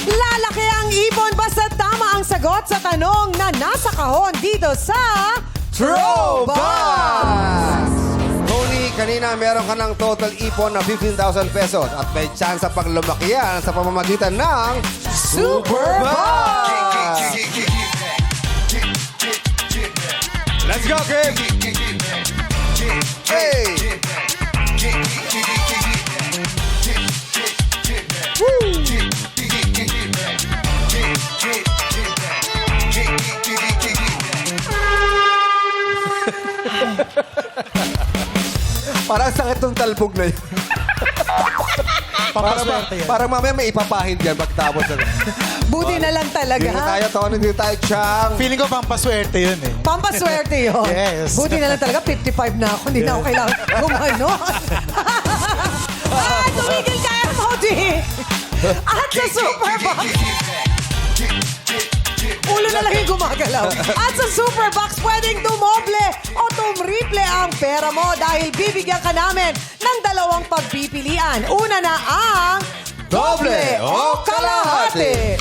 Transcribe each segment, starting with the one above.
Lalaki ang ipon basta tama ang sagot sa tanong na nasa kahon dito sa Throwback! Tony, kanina meron ka ng total ipon na 15,000 pesos at may chance pang lumaki yan sa pamamagitan ng Superbox! Let's go, Kim! Hey! Parang sakit ng talbog na yun. Parang mamaya may ipapahid yan pagtapos. Buti na lang talaga. Hindi na tayo, Tony, hindi tayo, Chang. Feeling ko pampaswerte yun eh. Pampaswerte yun. Yes. Buti na lang talaga, 55 na ako. Hindi na ako kailangan gumano. Tumigil ka, Modi! At sa Superbox, ulo na lang yung gumagalaw. At sa Superbox, pwedeng tumoble o tumriple ang pera mo dahil bibigyan ka namin ng dalawang pagpipilian. Una na ang Doble o kalahati.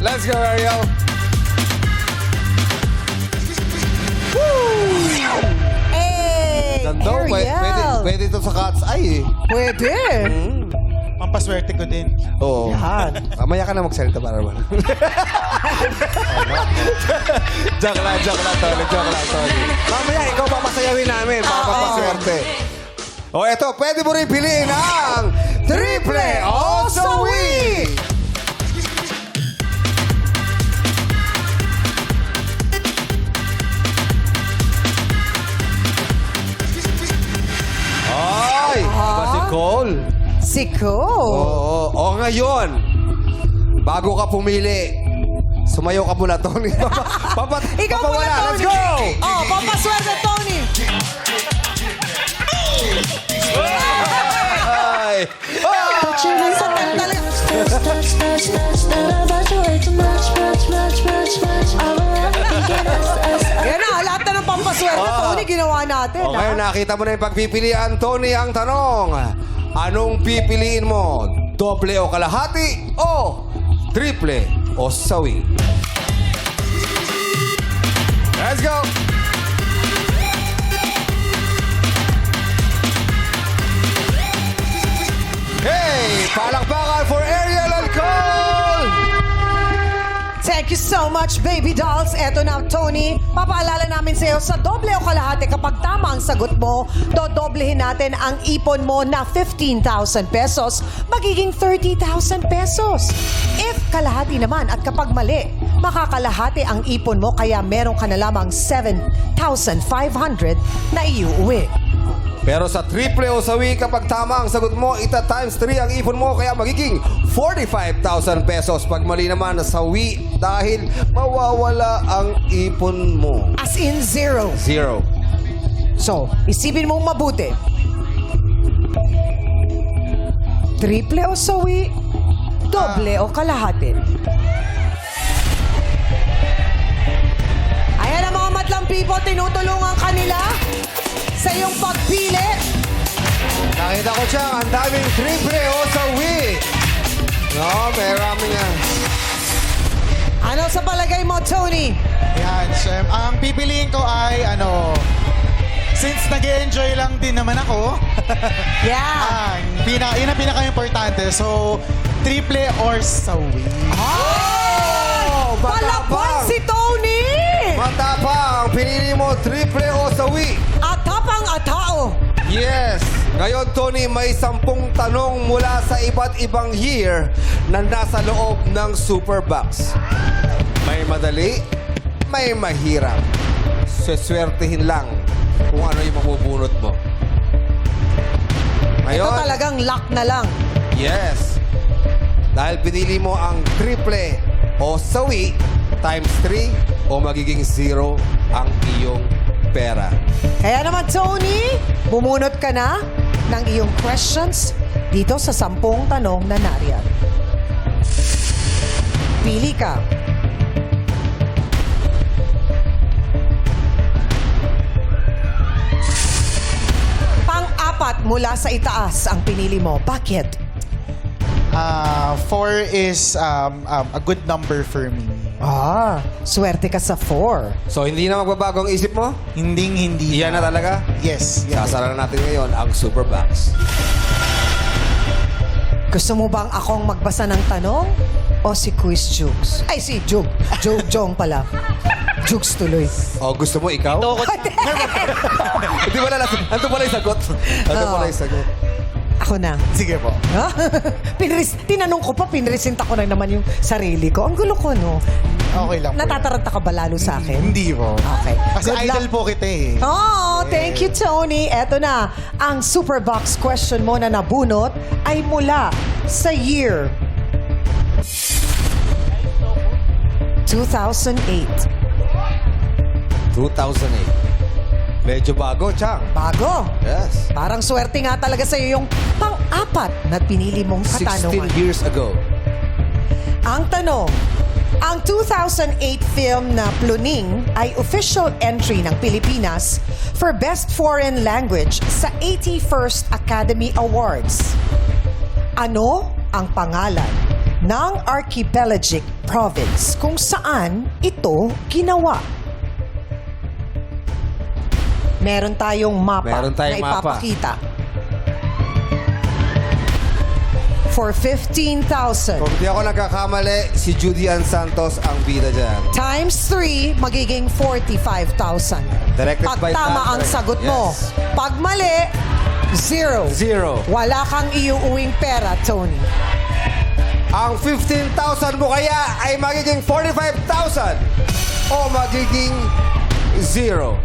Let's go, Ariel. Hey, Ganda, Ariel. pwede ito sa cat's eye eh. Pwede. Pampaswerte ko din. Oo. Yan. Mamaya ka na magsalita para naman. Joke lang, Tony. Mamaya, ikaw papasayawin namin. Papapaswerte. O eto, pwede mo rin piliin ang triple o sawi. Ay, ba si Cole? Si Cole. Oo. O ngayon, bago ka pumili, sumayo ka muna, Tony. Ikaw muna, Papawala. Tony. Let's go! Oh, pampaswerte, Tony. Ay! Yan na, lahat na ng pampaswerte, Tony, ginawa natin. O ngayon, nakita mo na yung pagpipilian, Tony. Ang tanong, anong pipiliin mo? Doble o kalahati o triple o sawi? Let's go! Hey! Palakpakan for Ariel and Cole! Thank you so much, baby dolls. Eto na, Tony. Papaalala namin sa'yo, sa doble o kalahati, kapag tama ang sagot mo, dodoblehin natin ang ipon mo na 15,000 pesos, magiging 30,000 pesos. If kalahati naman at kapag mali, makakalahati ang ipon mo, kaya meron ka na lamang 7,500 na iuwi. Pero sa triple o sawi, kapag tama ang sagot mo, ita times 3 ang ipon mo, kaya magiging 45,000 pesos. Pag mali naman na sawi, dahil mawawala ang ipon mo. As in zero. Zero. So, isipin mong mabuti. Triple o sawi, doble o kalahati. Ayan ang mga madlang people, tinutulungan kanila sa iyong pagpili. Nakita ko siya, ang daming triple o sawi. No, may rami nga. Ano sa palagay mo, Tony? Yan, Shem. Ang pipiliin ko ay, since nag-enjoy lang din naman ako, Yeah. yun ang pinaka-importante. So, triple or sawi. Oh! Palakpan si Tony! Matapang! Pinili mo triple o sawi. Atapang atao. Yes! Ngayon, Tony, may 10 tanong mula sa iba't ibang year na nasa loob ng Superbox. May madali, may mahirap. Seswertihin lang kung ano yung mabubunot mo. Ito Ngayon, talagang luck na lang. yes. Dahil pinili mo ang triple o sawi times 3 o magiging 0 ang iyong pera. Kaya naman, Tony, bumunot ka na ng iyong questions dito sa 10 tanong na nariyan. Pili ka. Pang-apat mula sa itaas ang pinili mo. Bakit? 4 is a good number for me. Swerte ka sa 4. So, hindi na magbabago ang isip mo? Hindi Iyan na talaga? Yes. Sasara na natin ngayon ang Super Box. Gusto mo bang akong magbasa ng tanong? O si Quiz Jukes? Ay, si Jug. Jong pala. Jukes tuloy. O, gusto mo ikaw? Hindi mo na natin. Ando pala yung sagot. Ando pala yung sagot. Ako na. Sige po. Ha? Tinanong ko pa, pinresenta ko na naman yung sarili ko. Ang gulo ko, no? Okay lang po. Natataranta ka ba lalo sa akin? Hindi po. Okay. Kasi Good idol luck. po kita eh. Oh, thank you, Tony. Eto na, ang super box question mo na nabunot ay mula sa year 2008. 2008. Medyo bago, Chang. Bago. Yes. Parang swerte nga talaga sa'yo yung pang-apat na pinili mong 16 katanungan. years ago. Ang tanong, ang 2008 film na Pluning ay official entry ng Pilipinas for Best Foreign Language sa 81st Academy Awards. Ano ang pangalan ng archipelagic province kung saan ito ginawa? Meron tayong mapa Meron tayong na mapa. ipapakita. For 15,000. Kung di ako nagkakamali, si Judy Ann Santos ang bida dyan. Times 3, magiging 45,000. Directed Pag by tama Tan- ang sagot mo. Yes. Pag mali, 0. 0. Wala kang iuuwing pera, Tony. Ang 15,000 mo kaya ay magiging 45,000 o magiging 0.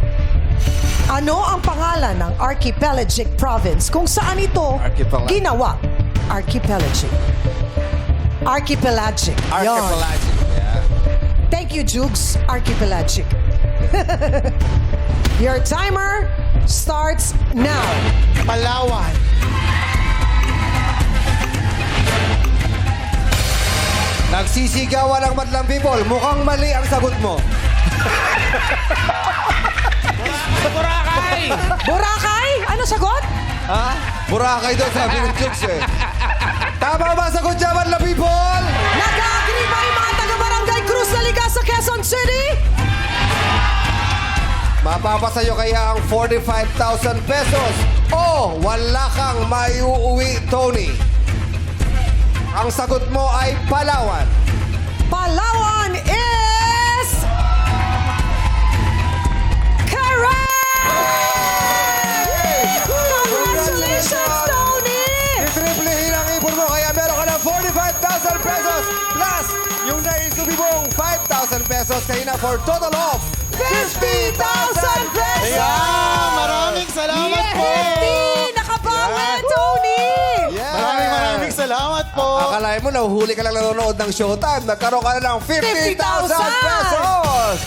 Ano ang pangalan ng archipelagic province kung saan ito Archipelagic. ginawa? Archipelagic. Archipelagic. Yun. Archipelagic. Yeah. Thank you, Jugs. Archipelagic. Your timer starts now. Palawan. Nagsisigawan ang madlang people. Mukhang mali ang sagot mo. Boracay? Ano sagot? Ha? Boracay daw sabi ng Jukes eh. Tama ba ang sagot dyan, madlang people? Nag-agree ba yung mga taga-barangay Cruz na Liga sa Quezon City? Mapapasayo kaya ang 45,000 pesos o wala kang maiuuwi, Tony. Ang sagot mo ay Palawan. Palawan is... correct! Congratulations, Tony! Itriplehin ang ipon mo kaya meron ka ng 45,000 pesos plus yung naisubi mong 5,000 pesos kanina for total of 50,000 pesos! Ayan! Maraming salamat po! Yay! Nakabawi, Tony! Yeah. Maraming salamat po! Akalain mo, nahuhuli ka lang nanonood ng Showtime. Nagkaroon ka na ng 50,000 50,000 pesos!